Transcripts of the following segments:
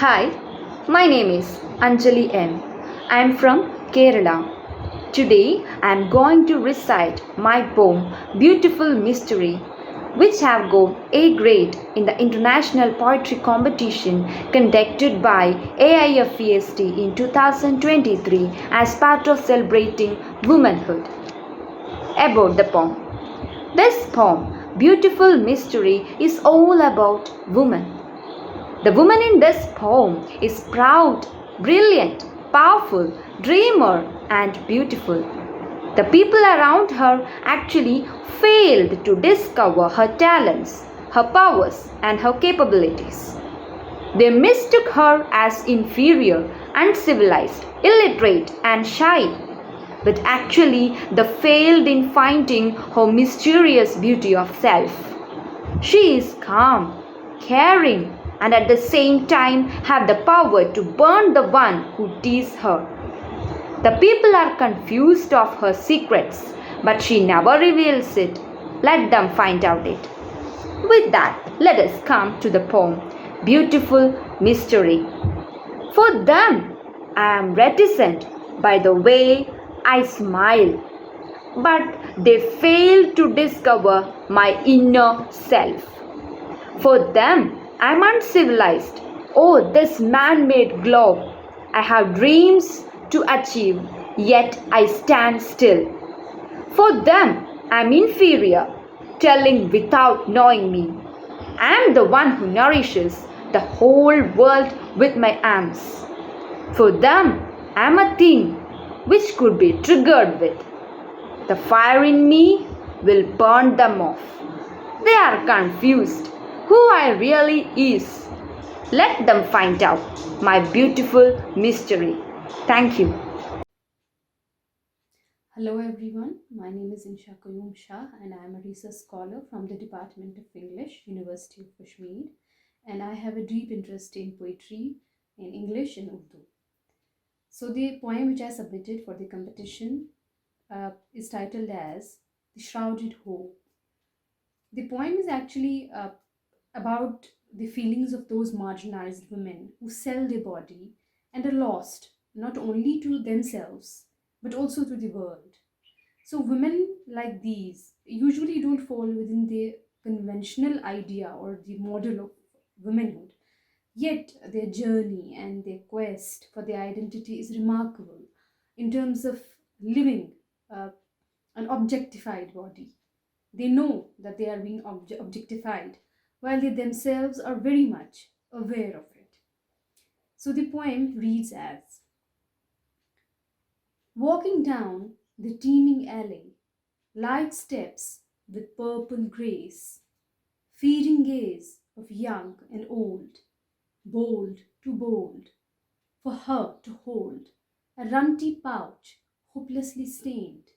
Hi, my name is Anjali M. I am from Kerala. Today I am going to recite my poem Beautiful Mystery, which have got A grade in the International Poetry Competition conducted by AIFEST in 2023 as part of Celebrating Womanhood. About the poem. This poem, Beautiful Mystery, is all about women. The woman in this poem is proud, brilliant, powerful, dreamer, and beautiful. The people around her actually failed to discover her talents, her powers, and her capabilities. They mistook her as inferior, uncivilized, illiterate, and shy. But actually, they failed in finding her mysterious beauty of self. She is calm, caring, and at the same time have the power to burn the one who teases her. The people are confused of her secrets, but she never reveals it. Let them find out it. With that, let us come to the poem Beautiful Mystery. For them, I am reticent by the way I smile, but they fail to discover my inner self. For them, I am uncivilized. Oh, this man made globe. I have dreams to achieve, yet I stand still. For them, I am inferior, telling without knowing me. I am the one who nourishes the whole world with my arms. For them, I am a thing which could be triggered with. The fire in me will burn them off. They are confused who I really is. Let them find out my beautiful mystery. Thank you. Hello everyone, my name is Insha Qayoom Shah and I am a research scholar from the Department of English, University of Kashmir, and I have a deep interest in poetry in English and Urdu. So the poem which I submitted for the competition is titled as The Shrouded Hope. The poem is actually about the feelings of those marginalized women who sell their body and are lost not only to themselves but also to the world. So, women like these usually don't fall within the conventional idea or the model of womanhood. Yet, their journey and their quest for their identity is remarkable in terms of living uh, an objectified body. They know that they are being objectified while they themselves are very much aware of it. So, the poem reads as walking down the teeming alley, light steps with purple grace, feeding gaze of young and old, bold to bold, for her to hold a runty pouch hopelessly stained.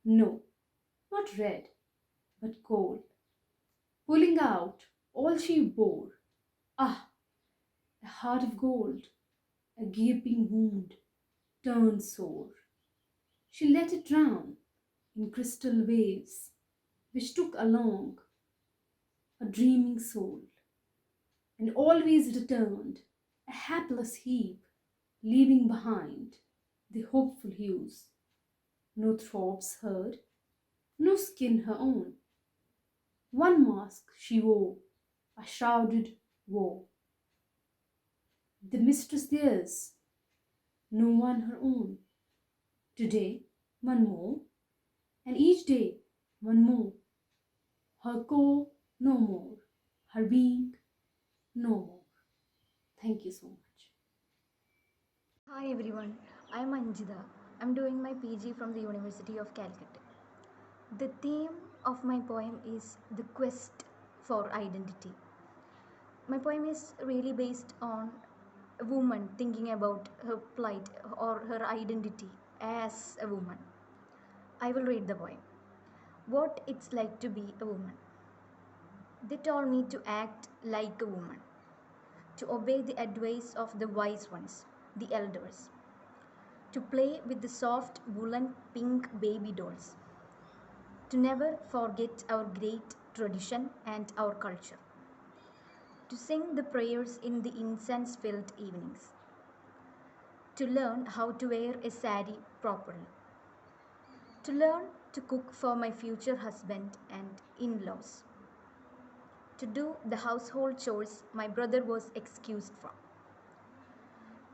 No, not red, but cold, pulling out all she bore. Ah, a heart of gold, a gaping wound turned sore. She let it drown in crystal waves, which took along a dreaming soul, and always returned a hapless heap, leaving behind the hopeful hues. No throbs heard, no skin her own. One mask she wore, a shrouded woe. The mistress theirs, no one her own. Today, one more, and each day one more. Her core no more, her being no more. Thank you so much. Hi everyone, I am Anjida. I am doing my PG from the University of Calicut. The theme of my poem is the quest for identity. My poem is really based on a woman thinking about her plight or her identity as a woman. I will read the poem. What it's like to be a woman. They told me to act like a woman, to obey the advice of the wise ones, the elders, to play with the soft woolen pink baby dolls, to never forget our great tradition and our culture, to sing the prayers in the incense filled evenings, to learn how to wear a sari properly, to learn to cook for my future husband and in laws, to do the household chores my brother was excused from,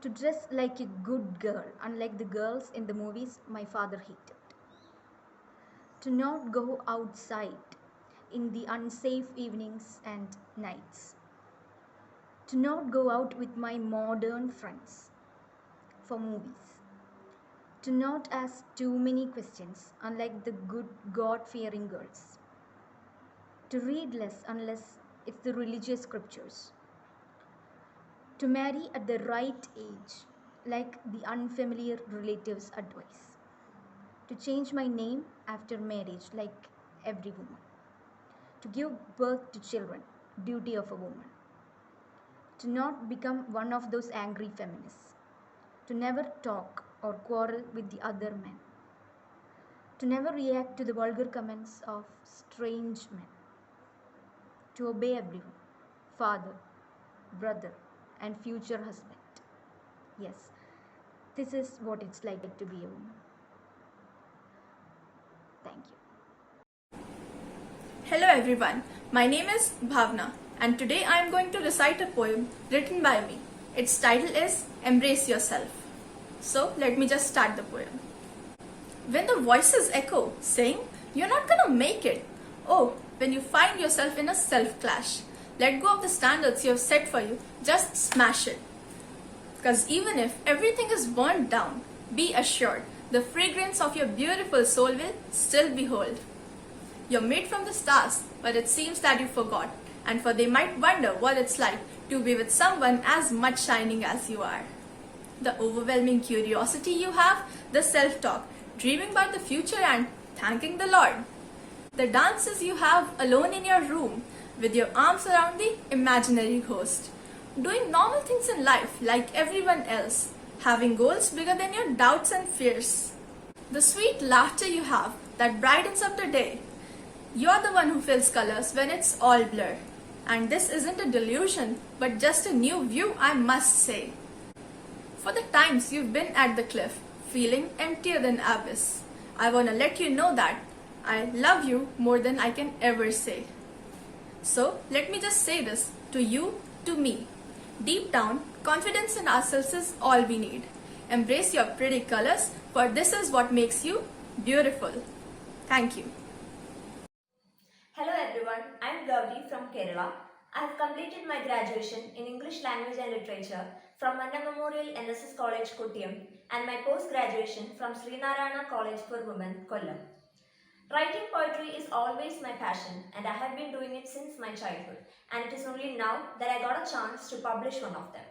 to dress like a good girl, unlike the girls in the movies my father hated, to not go outside in the unsafe evenings and nights, to not go out with my modern friends for movies, to not ask too many questions, unlike the good God fearing girls, to read less unless it's the religious scriptures, to marry at the right age, like the unfamiliar relatives' advice, to change my name after marriage, like every woman, to give birth to children, duty of a woman, to not become one of those angry feminists, to never talk or quarrel with the other men, to never react to the vulgar comments of strange men, to obey everyone, father, brother, and future husband. Yes, this is what it's like to be a woman. Thank you. Hello everyone, my name is Bhavna and today I am going to recite a poem written by me. Its title is Embrace Yourself. So let me just start the poem. When the voices echo saying, "You're not gonna make it," oh, when you find yourself in a self-clash, let go of the standards you have set for you, just smash it. Because even if everything is burned down, be assured the fragrance of your beautiful soul will still behold. You're made from the stars, but it seems that you forgot, and for they might wonder what it's like to be with someone as much shining as you are. The overwhelming curiosity you have, the self-talk, dreaming about the future and thanking the Lord. The dances you have alone in your room with your arms around the imaginary ghost. Doing normal things in life like everyone else, having goals bigger than your doubts and fears. The sweet laughter you have that brightens up the day. You're the one who feels colors when it's all blur. And this isn't a delusion, but just a new view, I must say. For the times you've been at the cliff, feeling emptier than abyss, I want to let you know that I love you more than I can ever say. So let me just say this to you, to me. Deep down, confidence in ourselves is all we need. Embrace your pretty colors, for this is what makes you beautiful. Thank you. Hello everyone, I am Gouri from Kerala. I have completed my graduation in English Language and Literature from Manna Memorial NSS College, Kottayam, and my post-graduation from Narayana College for Women, Kollam. Writing poetry is always my passion and I have been doing it since my childhood, and it is only now that I got a chance to publish one of them.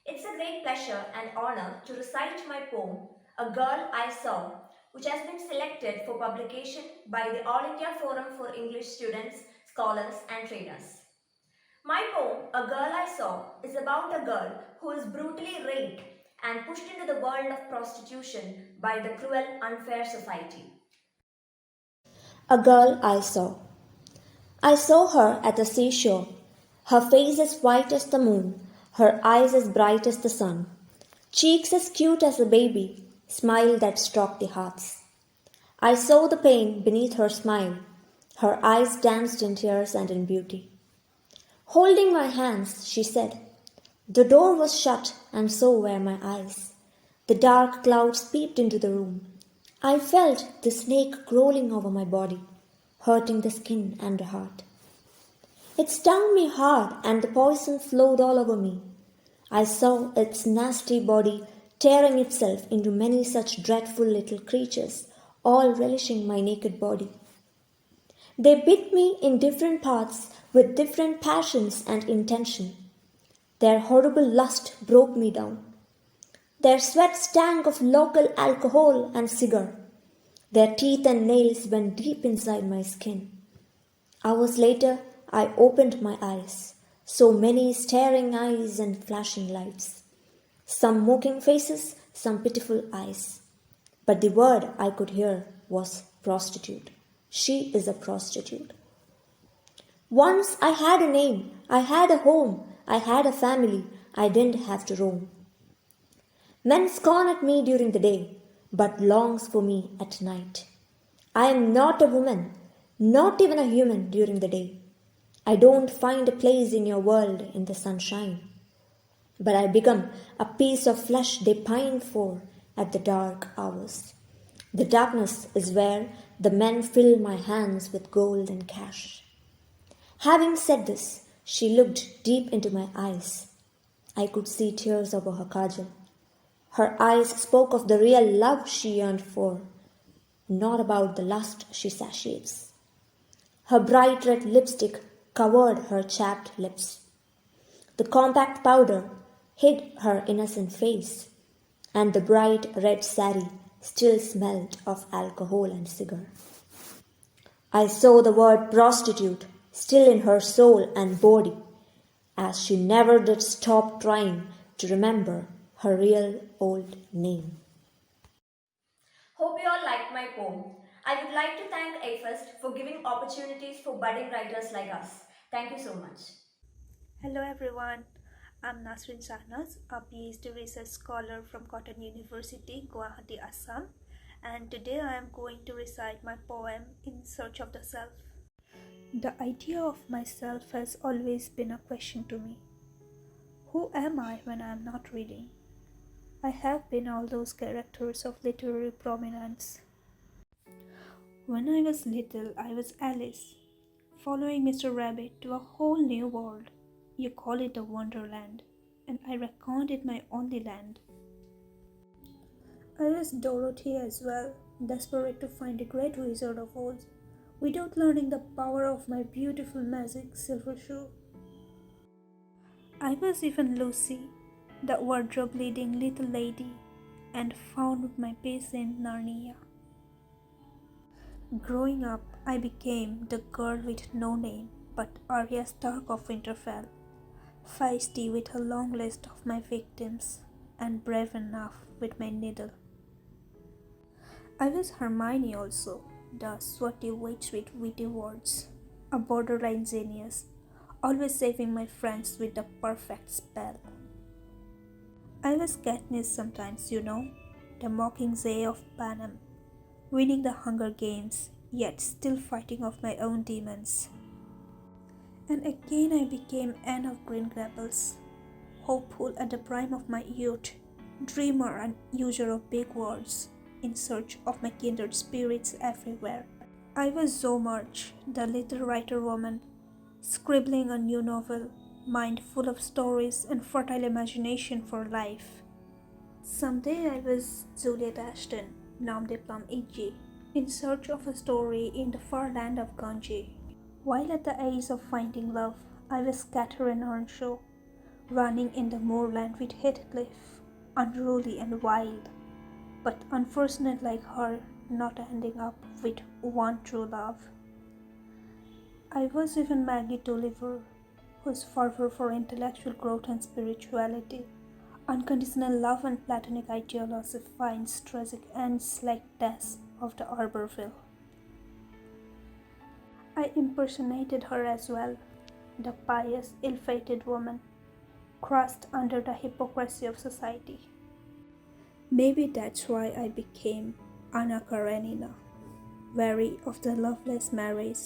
It's a great pleasure and honor to recite my poem, A Girl I Saw, which has been selected for publication by the All India Forum for English Students, Scholars and Trainers. My poem, A Girl I Saw, is about a girl who is brutally raped and pushed into the world of prostitution by the cruel, unfair society. A girl I saw. I saw her at the seashore, her face as white as the moon, her eyes as bright as the sun, cheeks as cute as a baby, smile that struck the hearts. I saw the pain beneath her smile, her eyes danced in tears and in beauty. Holding my hands, she said, "The door was shut and so were my eyes." The dark clouds peeped into the room. I felt the snake crawling over my body, hurting the skin and the heart. It stung me hard and the poison flowed all over me. I saw its nasty body tearing itself into many such dreadful little creatures, all relishing my naked body. They bit me in different parts with different passions and intention. Their horrible lust broke me down. Their sweat stank of local alcohol and cigar. Their teeth and nails went deep inside my skin. Hours later, I opened my eyes. So many staring eyes and flashing lights. Some mocking faces, some pitiful eyes. But the word I could hear was prostitute. She is a prostitute. Once I had a name, I had a home, I had a family, I didn't have to roam. Men scorn at me during the day, but longs for me at night. I am not a woman, not even a human during the day. I don't find a place in your world in the sunshine. But I become a piece of flesh they pine for at the dark hours. The darkness is where the men fill my hands with gold and cash. Having said this, she looked deep into my eyes. I could see tears over her kajal. Her eyes spoke of the real love she yearned for, not about the lust she satiates. Her bright red lipstick covered her chapped lips. The compact powder hid her innocent face, and the bright red sari still smelled of alcohol and cigar. I saw the word prostitute still in her soul and body, as she never did stop trying to remember her real old name. Hope you all liked my poem. I would like to thank AIFEST for giving opportunities for budding writers like us. Thank you so much. Hello everyone, I'm Nasrin Shahnaz, a Ph.D. research scholar from Kottayam University, Guwahati, Assam, and today I am going to recite my poem In Search of the Self. The idea of myself has always been a question to me. Who am I when I am not reading? I have been all those characters of literary prominence. When I was little, I was Alice, following Mr. Rabbit to a whole new world. You call it a wonderland, and I reckoned it my only land. I was Dorothy as well, desperate to find a great Wizard of Oz, without learning the power of my beautiful magic silver shoe. I was even Lucy, the wardrobe-leading little lady, and found my peace in Narnia. Growing up, I became the girl with no name but Arya Stark of Winterfell, feisty with a long list of my victims, and brave enough with my needle. I was Hermione also, the sweaty witch with witty words, a borderline genius, always saving my friends with the perfect spell. I was Katniss sometimes, the Mockingjay of Panem, winning the Hunger Games, yet still fighting off my own demons. And again I became Anne of Green Gables, hopeful at the prime of my youth, dreamer and user of big words, in search of my kindred spirits everywhere. I was Zomarch, the little writer woman, scribbling a new novel, mind full of stories and fertile imagination for life. Someday I was Juliet Ashton, nom de plume Iggy, in search of a story in the far land of Ganji. While at the age of finding love, I was Catherine Earnshaw, running in the moorland with Heathcliff, unruly and wild, but unfortunate like her, not ending up with one true love. I was even Maggie Tulliver, whose fervor for intellectual growth and spirituality, unconditional love and platonic ideology finds tragic ends like death of the Arborville. I impersonated her as well, the pious, ill-fated woman, crushed under the hypocrisy of society. Maybe that's why I became Anna Karenina, wary of the loveless marriage,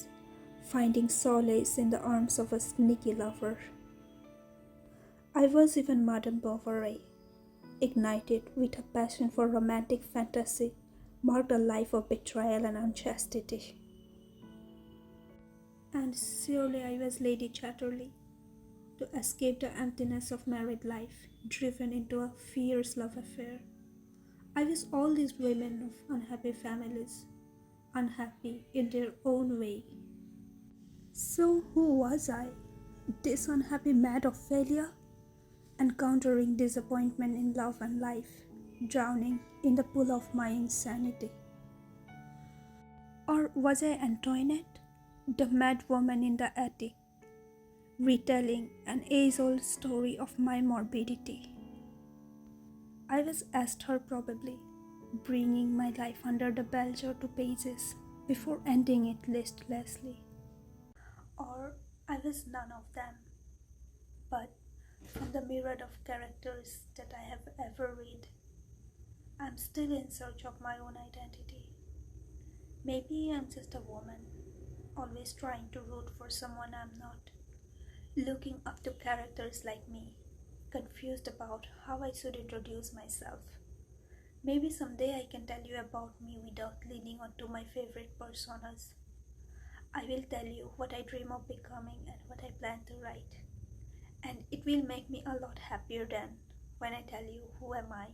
finding solace in the arms of a sneaky lover. I was even Madame Bovary, ignited with a passion for romantic fantasy, marked a life of betrayal and unchastity. And surely I was Lady Chatterley, to escape the emptiness of married life, driven into a fierce love affair. I was all these women of unhappy families, unhappy in their own way. So who was I? This unhappy mad of failure? Encountering disappointment in love and life, drowning in the pool of my insanity. Or was I Antoinette, the mad woman in the attic, retelling an age-old story of my morbidity? I was Esther probably, bringing my life under the belcher to pages before ending it listlessly. Or I was none of them, but from the myriad of characters that I have ever read, I'm still in search of my own identity. Maybe I'm just a woman, always trying to root for someone I'm not, looking up to characters like me, confused about how I should introduce myself. Maybe someday I can tell you about me without leaning onto my favorite personas. I will tell you what I dream of becoming and what I plan to write. And it will make me a lot happier than when I tell you who am I